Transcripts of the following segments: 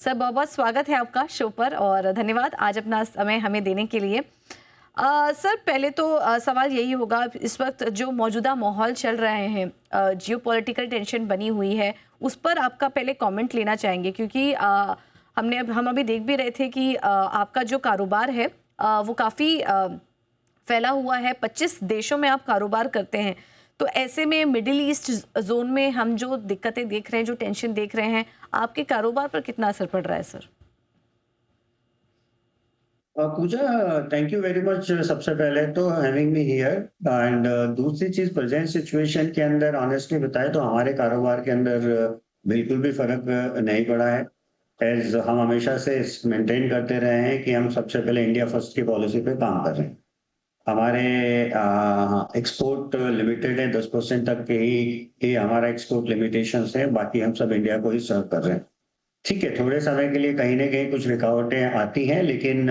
Sir बहुत बहुत स्वागत है आपका शो पर और धन्यवाद आज अपना समय हमें देने के लिए। सर पहले तो सवाल यही होगा, इस वक्त जो मौजूदा माहौल चल रहे हैं, जियोपॉलिटिकल टेंशन बनी हुई है, उस पर आपका पहले कमेंट लेना चाहेंगे क्योंकि हम अभी देख भी रहे थे कि आपका जो कारोबार है वो काफ़ी फैला हुआ है, 25 देशों में आप कारोबार करते हैं। तो ऐसे में मिडिल ईस्ट जोन में हम जो दिक्कतें देख रहे हैं, जो टेंशन देख रहे हैं, आपके कारोबार पर कितना असर पड़ रहा है sir? Pooja, thank you very much सबसे पहले तो हैविंग मी हियर। एंड दूसरी चीज, प्रेजेंट सिचुएशन के अंदर ऑनेस्टली बताए तो हमारे कारोबार के अंदर बिल्कुल भी फर्क नहीं पड़ा है। एज हम हमेशा से मेंटेन करते रहे हैं कि हम सबसे पहले इंडिया फर्स्ट की पॉलिसी पे काम कर रहे हैं। हमारे एक्सपोर्ट लिमिटेड है, 10% तक के ही हमारा एक्सपोर्ट लिमिटेशन है, बाकी हम सब इंडिया को ही सर्व कर रहे हैं। ठीक है, थोड़े समय के लिए कहीं ना कहीं कुछ रुकावटें आती हैं, लेकिन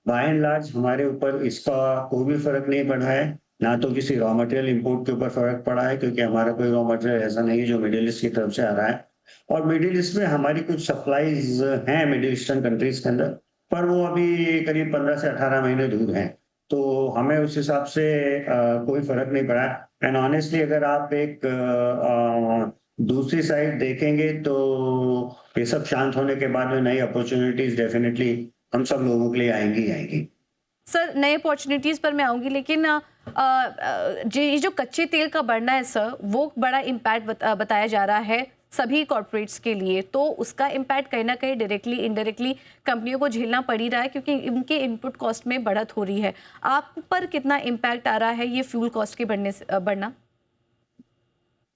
बाय एंड लार्ज हमारे ऊपर इसका कोई भी फर्क नहीं पड़ा है। ना तो किसी रॉ मटेरियल इंपोर्ट के ऊपर फर्क पड़ा है, क्योंकि हमारा कोई रॉ मटेरियल ऐसा नहीं है जो मिडिल ईस्ट की तरफ से आ रहा है। और मिडिल ईस्ट में हमारी कुछ सप्लाईज हैं मिडिल ईस्टर्न कंट्रीज के अंदर, पर वो अभी करीब 15 से 18 महीने दूर हैं। तो हमें उस हिसाब से कोई फर्क नहीं पड़ा। एंड ऑनेस्टली अगर आप एक दूसरी साइड देखेंगे तो ये सब शांत होने के बाद में नई अपॉर्चुनिटीज डेफिनेटली हम सब लोगों के लिए आएंगी ही आएंगी। सर नए अपॉर्चुनिटीज़ पर मैं आऊँगी, लेकिन ये जो कच्चे तेल का बढ़ना है सर, वो बड़ा इम्पैक्ट बताया जा रहा है सभी कॉर्पोरेट्स के लिए। तो उसका इम्पैक्ट कहीं ना कहीं डायरेक्टली इनडायरेक्टली कंपनियों को झेलना पड़ ही रहा है, क्योंकि इनके इनपुट कॉस्ट में बढ़त हो रही है। आप पर कितना इम्पैक्ट आ रहा है ये फ्यूल कॉस्ट के बढ़ना?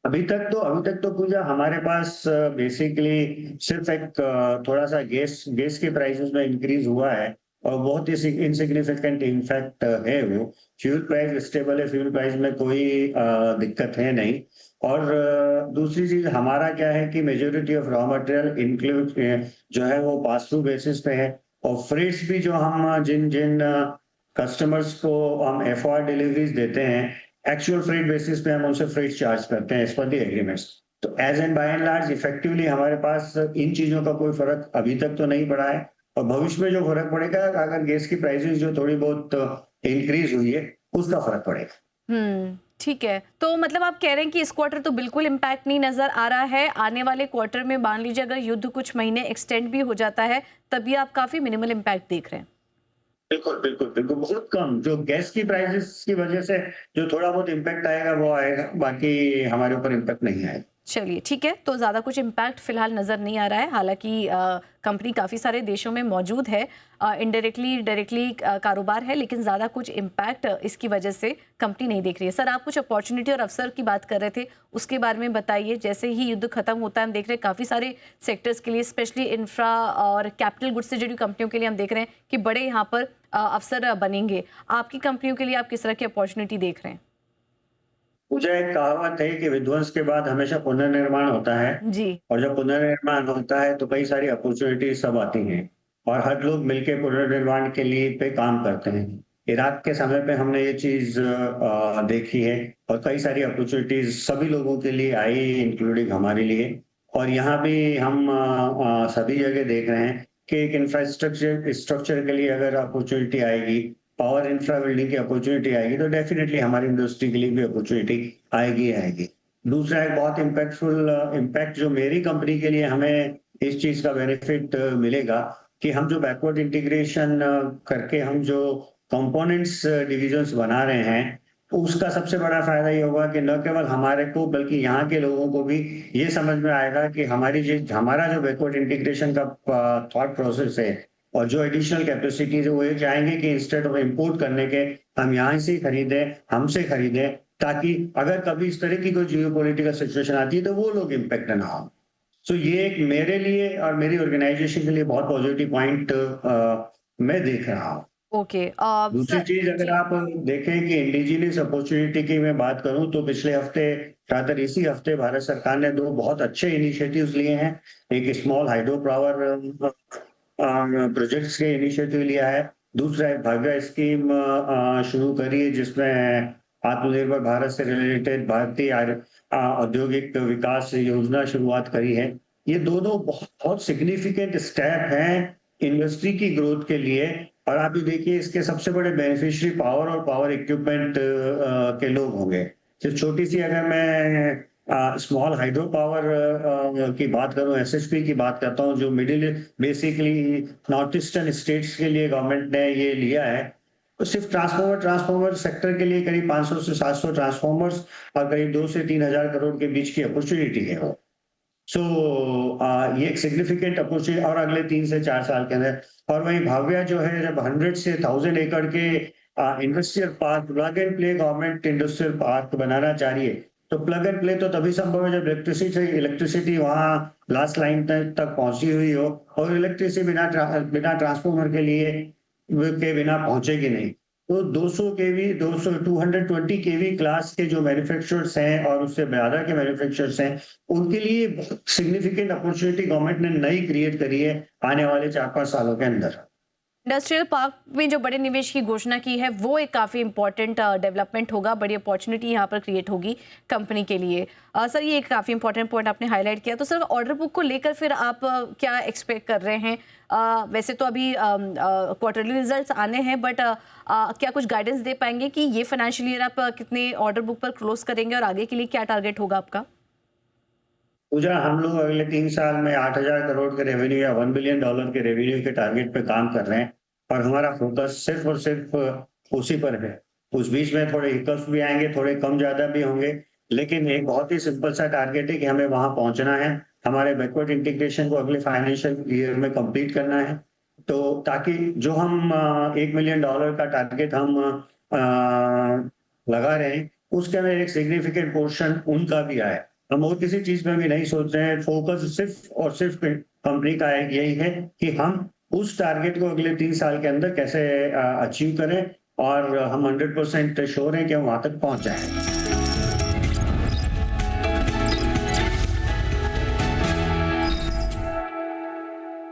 अभी तक तो पूजा हमारे पास बेसिकली सिर्फ एक थोड़ा सा गैस गैस के प्राइसेस में इंक्रीज हुआ है, और बहुत ही इनसिग्निफिकेंट इनफैक्ट है वो। फ्यूल प्राइस स्टेबल है, फ्यूल प्राइस में कोई दिक्कत है नहीं। और दूसरी चीज हमारा क्या है कि majority of raw material include जो है वो पास थ्रू बेसिस पे है। और फ्रेट्स भी जो हम जिन जिन कस्टमर्स को हम एफआर डिलीवरीज देते हैं, एक्चुअल फ्रेट बेसिस पे हम उनसे फ्रेट चार्ज करते हैं एज पर द एग्रीमेंट्स। तो as and by and large effectively हमारे पास इन चीजों का कोई फर्क अभी तक तो नहीं पड़ा है। और भविष्य में जो फर्क पड़ेगा, अगर गैस की प्राइसेस जो थोड़ी बहुत इंक्रीज हुई है, उसका फर्क पड़ेगा। ठीक है। तो मतलब आप कह रहे हैं कि इस क्वार्टर तो बिल्कुल इम्पैक्ट नहीं नज़र आ रहा है। आने वाले क्वार्टर में मान लीजिए अगर युद्ध कुछ महीने एक्सटेंड भी हो जाता है, तब भी आप काफ़ी मिनिमल इम्पैक्ट देख रहे हैं। बिल्कुल, बिल्कुल, बिल्कुल, बहुत कम। जो गैस की प्राइसेस की वजह से जो थोड़ा बहुत इम्पैक्ट आएगा वो आएगा, बाकी हमारे ऊपर इम्पैक्ट नहीं आएगा। चलिए ठीक है, तो ज़्यादा कुछ इम्पैक्ट फ़िलहाल नज़र नहीं आ रहा है। हालाँकि कंपनी काफ़ी सारे देशों में मौजूद है, इनडायरेक्टली डायरेक्टली कारोबार है, लेकिन ज़्यादा कुछ इम्पैक्ट इसकी वजह से कंपनी नहीं देख रही है। सर आप कुछ अपॉर्चुनिटी और अवसर की बात कर रहे थे, उसके बारे में बताइए। जैसे ही युद्ध खत्म होता है, हम देख रहे हैं काफ़ी सारे सेक्टर्स के लिए, स्पेशली इंफ्रा और कैपिटल गुड्स से जुड़ी कंपनियों के लिए हम देख रहे हैं कि बड़े यहाँ पर अवसर बनेंगे। आपकी कंपनियों के लिए आप किस तरह की अपॉर्चुनिटी देख रहे हैं? मुझे एक कहावत है कि विध्वंस के बाद हमेशा पुनर्निर्माण होता है। जी। और जब पुनर्निर्माण होता है तो कई सारी अपॉर्चुनिटीज सब आती हैं, और हर लोग मिलके पुनर्निर्माण के लिए पे काम करते हैं। इराक के समय पे हमने ये चीज देखी है, और कई सारी अपॉर्चुनिटीज सभी लोगों के लिए आई, इंक्लूडिंग हमारे लिए। और यहाँ भी हम सभी जगह देख रहे हैं कि एक इंफ्रास्ट्रक्चर स्ट्रक्चर के लिए अगर अपॉर्चुनिटी आएगी, पावर इंफ्रा बिल्डिंग की अपॉर्चुनिटी आएगी, तो डेफिनेटली हमारी इंडस्ट्री के लिए भी अपॉर्चुनिटी आएगी आएगी। दूसरा एक बहुत इम्पैक्टफुल इम्पैक्ट जो मेरी कंपनी के लिए हमें इस चीज का बेनिफिट मिलेगा, कि हम जो बैकवर्ड इंटीग्रेशन करके हम जो कंपोनेंट्स डिविजन्स बना रहे हैं, उसका सबसे बड़ा फायदा ये होगा कि न केवल हमारे को बल्कि यहाँ के लोगों को भी ये समझ में आएगा कि हमारा जो बैकवर्ड इंटीग्रेशन का थॉट प्रोसेस है, और जो एडिशनल कैपेसिटीज है, वो ये चाहेंगे कि इंस्टेड ऑफ इंपोर्ट करने के हम यहाँ से ही खरीदें, हमसे खरीदें, ताकि अगर कभी इस तरह की कोई जियोपॉलिटिकल सिचुएशन आती है तो वो लोग इम्पैक्ट ना हो। सो ये एक मेरे लिए और मेरी ऑर्गेनाइजेशन के लिए बहुत पॉजिटिव पॉइंट मैं देख रहा हूँ। ओके। दूसरी सर चीज अगर जी। आप देखें कि इंडिजिनियस अपॉर्चुनिटी की मैं बात करूं, तो पिछले हफ्ते, rather इसी हफ्ते भारत सरकार ने दो बहुत अच्छे इनिशिएटिव्स लिए हैं। एक स्मॉल हाइड्रो पावर प्रोजेक्ट्स के इनिशिएटिव लिया है। दूसरा एक भाग्य स्कीम शुरू करी है, जिसमें आत्मनिर्भर भारत से रिलेटेड भारतीय औद्योगिक विकास योजना शुरुआत करी है। ये दोनों बहुत बहुत सिग्निफिकेंट स्टेप हैं इंडस्ट्री की ग्रोथ के लिए। और आप ये देखिए इसके सबसे बड़े बेनिफिशियरी पावर और पावर इक्विपमेंट के लोग होंगे। सिर्फ छोटी सी अगर मैं स्मॉल हाइड्रो पावर की बात करूं, एसएसपी की बात करता हूं, जो middle basically north eastern states के लिए गवर्नमेंट ने ये लिया है, तो सिर्फ ट्रांसफॉर्मर सेक्टर के लिए करीब 500 से 700 ट्रांसफॉर्मर्स और करीब 2 से 3,000 करोड़ के बीच की अपॉर्चुनिटी है वो। सो ये एक सिग्निफिकेंट अपॉर्चुनिटी और अगले 3 से 4 साल के अंदर। और वहीं भाव्या जो है, जब 100 से 1000 एकड़ के industrial park, plug and play government industrial park बनाना चाह रही है, तो प्लग एंड प्ले तो तभी संभव है जब इलेक्ट्रिसिटी वहां लास्ट लाइन तक पहुंची हुई हो, और इलेक्ट्रिसिटी बिना ट्रांसफॉर्मर के बिना पहुंचेगी नहीं। तो 200 केवी 200 220 केवी क्लास के जो मैन्युफैक्चरर्स हैं और उससे ज्यादा के मैन्युफैक्चरर्स हैं, उनके लिए बहुत सिग्निफिकेंट अपॉर्चुनिटी गवर्नमेंट ने नई क्रिएट करी है आने वाले 4-5 सालों के अंदर। इंडस्ट्रियल पार्क में जो बड़े निवेश की घोषणा की है वो एक काफ़ी इंपॉर्टेंट डेवलपमेंट होगा, बड़ी अपॉर्चुनिटी यहाँ पर क्रिएट होगी कंपनी के लिए। सर, ये एक काफ़ी इंपॉर्टेंट पॉइंट आपने हाईलाइट किया। तो सर, ऑर्डर बुक को लेकर फिर आप क्या एक्सपेक्ट कर रहे हैं? वैसे तो अभी क्वार्टरली रिजल्ट्स आने हैं, बट क्या कुछ गाइडेंस दे पाएंगे कि ये फाइनेंशियल ईयर आप कितने ऑर्डर बुक पर क्लोज करेंगे और आगे के लिए क्या टारगेट होगा आपका? पूजा, हम लोग अगले 3 साल में 8,000 करोड़ के रेवेन्यू या $1 बिलियन के रेवेन्यू के टारगेट पे काम कर रहे हैं, और हमारा फोकस सिर्फ और सिर्फ उसी पर है। उस बीच में थोड़े हिकअप्स भी आएंगे, थोड़े कम ज्यादा भी होंगे, लेकिन एक बहुत ही सिंपल सा टारगेट है कि हमें वहां पहुंचना है। हमारे बैकवर्ड इंटीग्रेशन को अगले फाइनेंशियल ईयर में कंप्लीट करना है, तो ताकि जो हम $1 मिलियन का टारगेट हम लगा रहे हैं, उसके अंदर एक सिग्निफिकेंट पोर्शन उनका भी आए। हम और किसी चीज में भी नहीं सोच रहे हैं, फोकस सिर्फ और सिर्फ कंपनी का यही है कि हम उस टारगेट को अगले 3 साल के अंदर कैसे अचीव करें, और हम 100% श्योर हैं कि हम वहां तक पहुंच जाएंगे।